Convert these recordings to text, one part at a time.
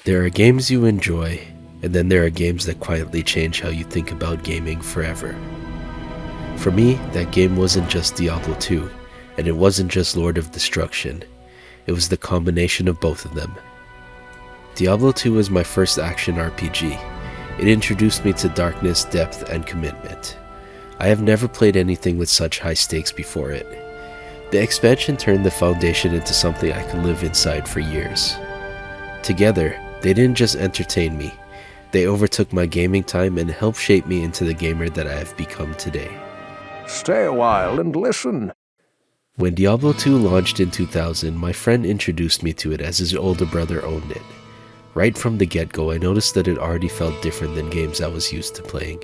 There are games you enjoy, and then there are games that quietly change how you think about gaming forever. For me, that game wasn't just Diablo II, and it wasn't just Lord of Destruction. It was the combination of both of them. Diablo II was my first action RPG. It introduced me to darkness, depth, and commitment. I have never played anything with such high stakes before it. The expansion turned the foundation into something I could live inside for years. Together, they didn't just entertain me, they overtook my gaming time and helped shape me into the gamer that I have become today. Stay a while and listen. When Diablo II launched in 2000, my friend introduced me to it as his older brother owned it. Right from the get-go, I noticed that it already felt different than games I was used to playing.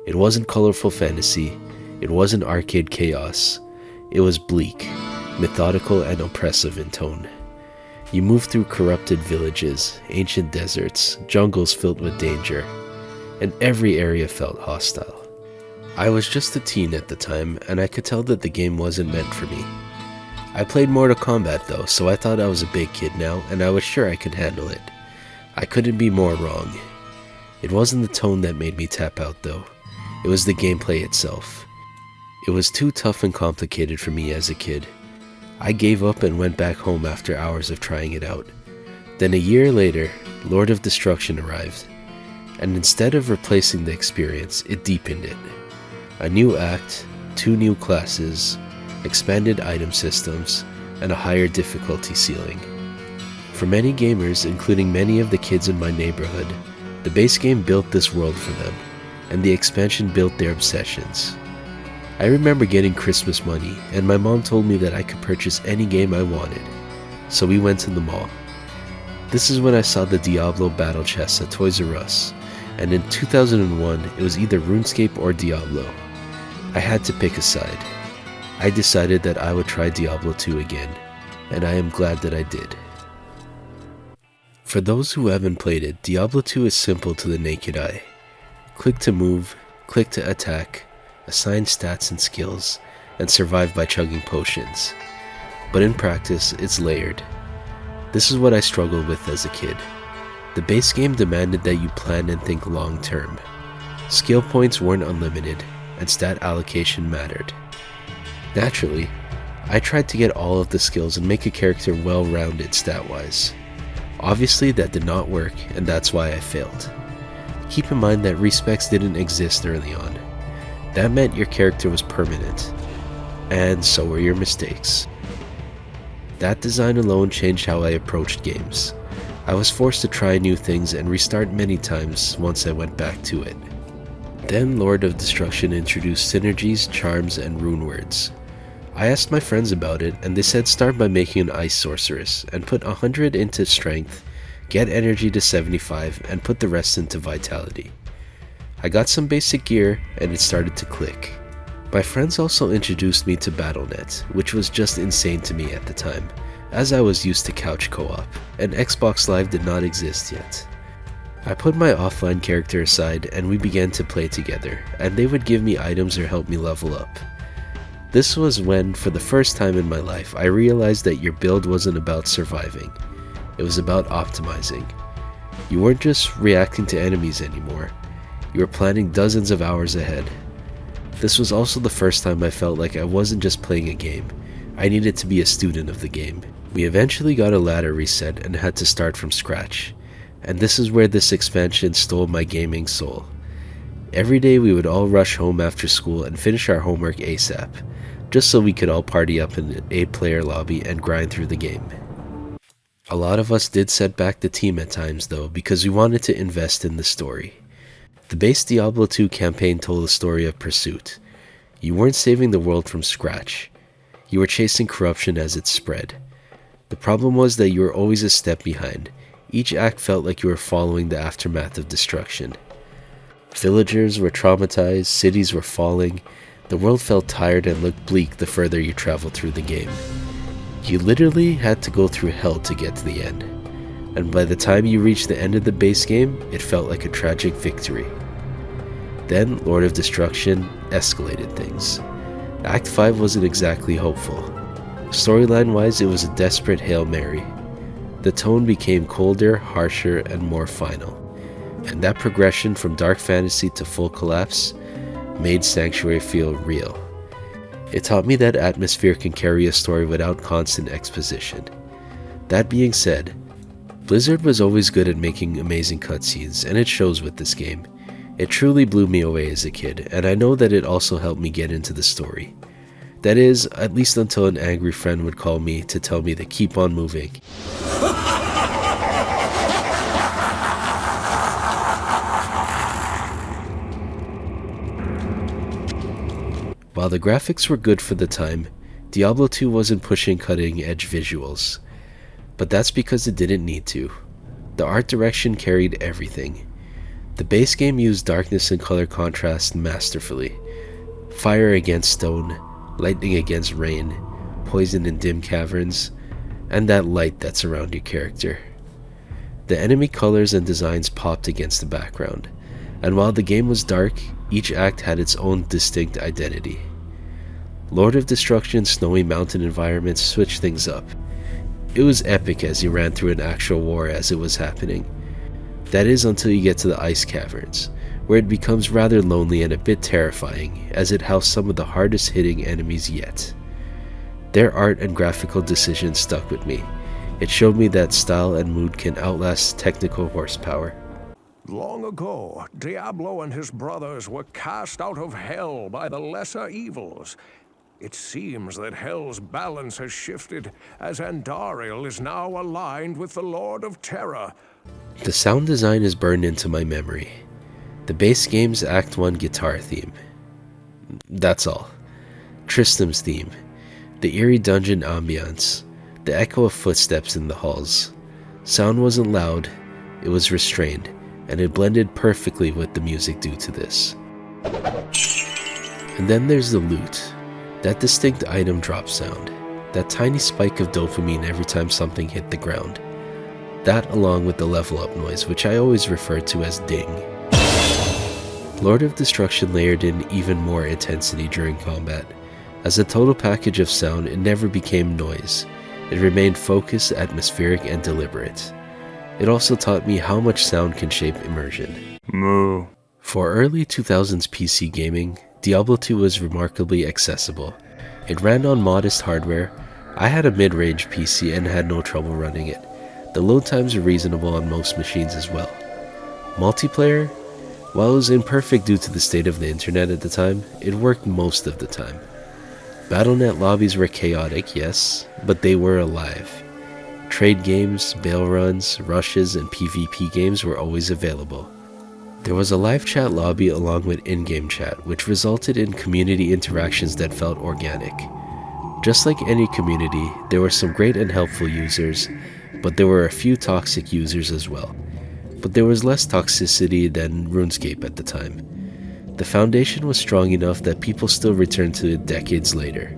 It wasn't colorful fantasy, it wasn't arcade chaos. It was bleak, methodical, and oppressive in tone. You moved through corrupted villages, ancient deserts, jungles filled with danger, and every area felt hostile. I was just a teen at the time, and I could tell that the game wasn't meant for me. I played Mortal Kombat though, so I thought I was a big kid now, and I was sure I could handle it. I couldn't be more wrong. It wasn't the tone that made me tap out though. It was the gameplay itself. It was too tough and complicated for me as a kid. I gave up and went back home after hours of trying it out. Then a year later, Lord of Destruction arrived, and instead of replacing the experience, it deepened it. A new act, 2 new classes, expanded item systems, and a higher difficulty ceiling. For many gamers, including many of the kids in my neighborhood, the base game built this world for them, and the expansion built their obsessions. I remember getting Christmas money, and my mom told me that I could purchase any game I wanted, so we went to the mall. This is when I saw the Diablo battle chest at Toys R Us, and in 2001 it was either RuneScape or Diablo. I had to pick a side. I decided that I would try Diablo 2 again, and I am glad that I did. For those who haven't played it, Diablo 2 is simple to the naked eye. Click to move, click to attack, assign stats and skills, and survive by chugging potions. But in practice, it's layered. This is what I struggled with as a kid. The base game demanded that you plan and think long term. Skill points weren't unlimited, and stat allocation mattered. Naturally, I tried to get all of the skills and make a character well-rounded stat-wise. Obviously that did not work, and that's why I failed. Keep in mind that respecs didn't exist early on. That meant your character was permanent, and so were your mistakes. That design alone changed how I approached games. I was forced to try new things and restart many times once I went back to it. Then Lord of Destruction introduced synergies, charms, and runewords. I asked my friends about it, and they said start by making an ice sorceress, and put 100 into strength, get energy to 75, and put the rest into vitality. I got some basic gear, and it started to click. My friends also introduced me to Battle.net, which was just insane to me at the time, as I was used to couch co-op, and Xbox Live did not exist yet. I put my offline character aside and we began to play together, and they would give me items or help me level up. This was when, for the first time in my life, I realized that your build wasn't about surviving. It was about optimizing. You weren't just reacting to enemies anymore. You were planning dozens of hours ahead. This was also the first time I felt like I wasn't just playing a game. I needed to be a student of the game. We eventually got a ladder reset and had to start from scratch. And this is where this expansion stole my gaming soul. Every day we would all rush home after school and finish our homework ASAP, just so we could all party up in an 8-player lobby and grind through the game. A lot of us did set back the team at times though, because we wanted to invest in the story. The base Diablo 2 campaign told a story of pursuit. You weren't saving the world from scratch. You were chasing corruption as it spread. The problem was that you were always a step behind. Each act felt like you were following the aftermath of destruction. Villagers were traumatized, cities were falling, the world felt tired and looked bleak the further you traveled through the game. You literally had to go through hell to get to the end, and by the time you reached the end of the base game, it felt like a tragic victory. Then Lord of Destruction escalated things. Act 5 wasn't exactly hopeful. Storyline-wise, it was a desperate Hail Mary. the tone became colder, harsher, and more final. And that progression from dark fantasy to full collapse made Sanctuary feel real. It taught me that atmosphere can carry a story without constant exposition. That being said, Blizzard was always good at making amazing cutscenes, and it shows with this game. It truly blew me away as a kid, and I know that it also helped me get into the story. That is, at least until an angry friend would call me to tell me to keep on moving. While the graphics were good for the time, Diablo II wasn't pushing cutting-edge visuals. But that's because it didn't need to. The art direction carried everything. The base game used darkness and color contrast masterfully. Fire against stone, lightning against rain, poison in dim caverns, and that light that's around your character. The enemy colors and designs popped against the background, and while the game was dark, each act had its own distinct identity. Lord of Destruction's snowy mountain environments switched things up. It was epic as you ran through an actual war as it was happening. That is until you get to the ice caverns, where it becomes rather lonely and a bit terrifying, as it housed some of the hardest hitting enemies yet. Their art and graphical decisions stuck with me. It showed me that style and mood can outlast technical horsepower. Long ago, Diablo and his brothers were cast out of hell by the lesser evils. It seems that hell's balance has shifted, as Andariel is now aligned with the Lord of Terror. The sound design is burned into my memory. The base game's Act 1 guitar theme. That's all. Tristram's theme. The eerie dungeon ambiance. The echo of footsteps in the halls. Sound wasn't loud, it was restrained, and it blended perfectly with the music due to this. And then there's the loot. That distinct item drop sound. That tiny spike of dopamine every time something hit the ground. That along with the level up noise, which I always refer to as ding. Lord of Destruction layered in even more intensity during combat. As a total package of sound, it never became noise. It remained focused, atmospheric, and deliberate. It also taught me how much sound can shape immersion. Moo. For early 2000s PC gaming, Diablo II was remarkably accessible. It ran on modest hardware. I had a mid-range PC and had no trouble running it. The load times are reasonable on most machines as well. Multiplayer? While it was imperfect due to the state of the internet at the time, it worked most of the time. Battle.net lobbies were chaotic, yes, but they were alive. Trade games, bail runs, rushes, and PvP games were always available. There was a live chat lobby along with in-game chat, which resulted in community interactions that felt organic. Just like any community, there were some great and helpful users, but there were a few toxic users as well. But there was less toxicity than RuneScape at the time. The foundation was strong enough that people still returned to it decades later.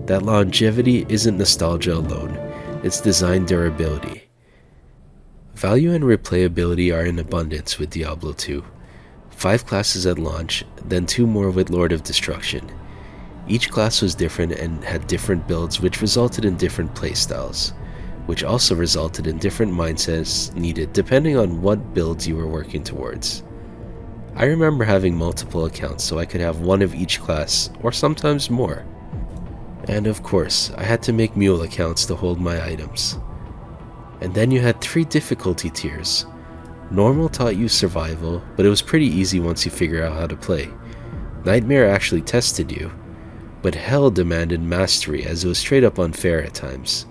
That longevity isn't nostalgia alone, it's design durability. Value and replayability are in abundance with Diablo II. 5 classes at launch, then 2 more with Lord of Destruction. Each class was different and had different builds, which resulted in different playstyles, which also resulted in different mindsets needed depending on what builds you were working towards. I remember having multiple accounts so I could have one of each class, or sometimes more. And of course, I had to make mule accounts to hold my items. And then you had 3 difficulty tiers. Normal taught you survival, but it was pretty easy once you figure out how to play. Nightmare actually tested you, but Hell demanded mastery as it was straight up unfair at times.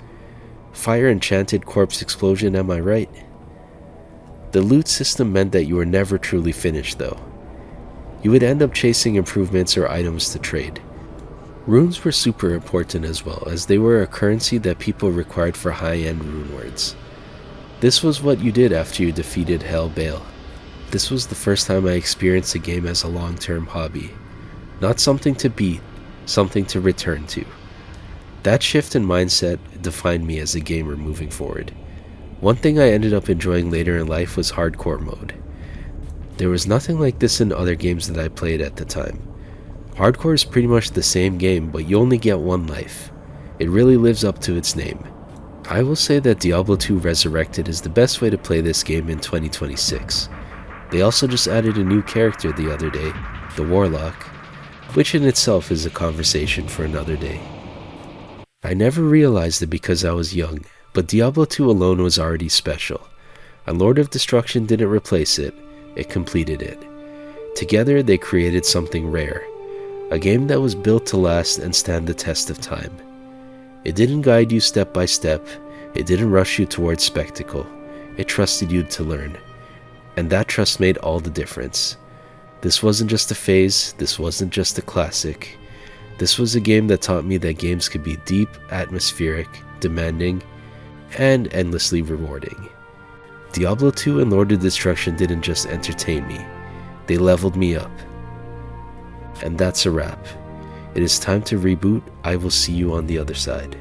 Fire enchanted corpse explosion, am I right? The loot system meant that you were never truly finished though. You would end up chasing improvements or items to trade. Runes were super important as well, as they were a currency that people required for high-end runewords. This was what you did after you defeated Hell Baal. This was the first time I experienced a game as a long-term hobby. Not something to beat, something to return to. That shift in mindset defined me as a gamer moving forward. One thing I ended up enjoying later in life was hardcore mode. There was nothing like this in other games that I played at the time. Hardcore is pretty much the same game, but you only get 1 life. It really lives up to its name. I will say that Diablo 2 Resurrected is the best way to play this game in 2026. They also just added a new character the other day, the Warlock, which in itself is a conversation for another day. I never realized it because I was young, but Diablo 2 alone was already special. And Lord of Destruction didn't replace it, it completed it. Together they created something rare, a game that was built to last and stand the test of time. It didn't guide you step by step, it didn't rush you towards spectacle, it trusted you to learn. And that trust made all the difference. This wasn't just a phase, this wasn't just a classic. This was a game that taught me that games could be deep, atmospheric, demanding, and endlessly rewarding. Diablo 2 and Lord of Destruction didn't just entertain me, they leveled me up. And that's a wrap. It is time to reboot. I will see you on the other side.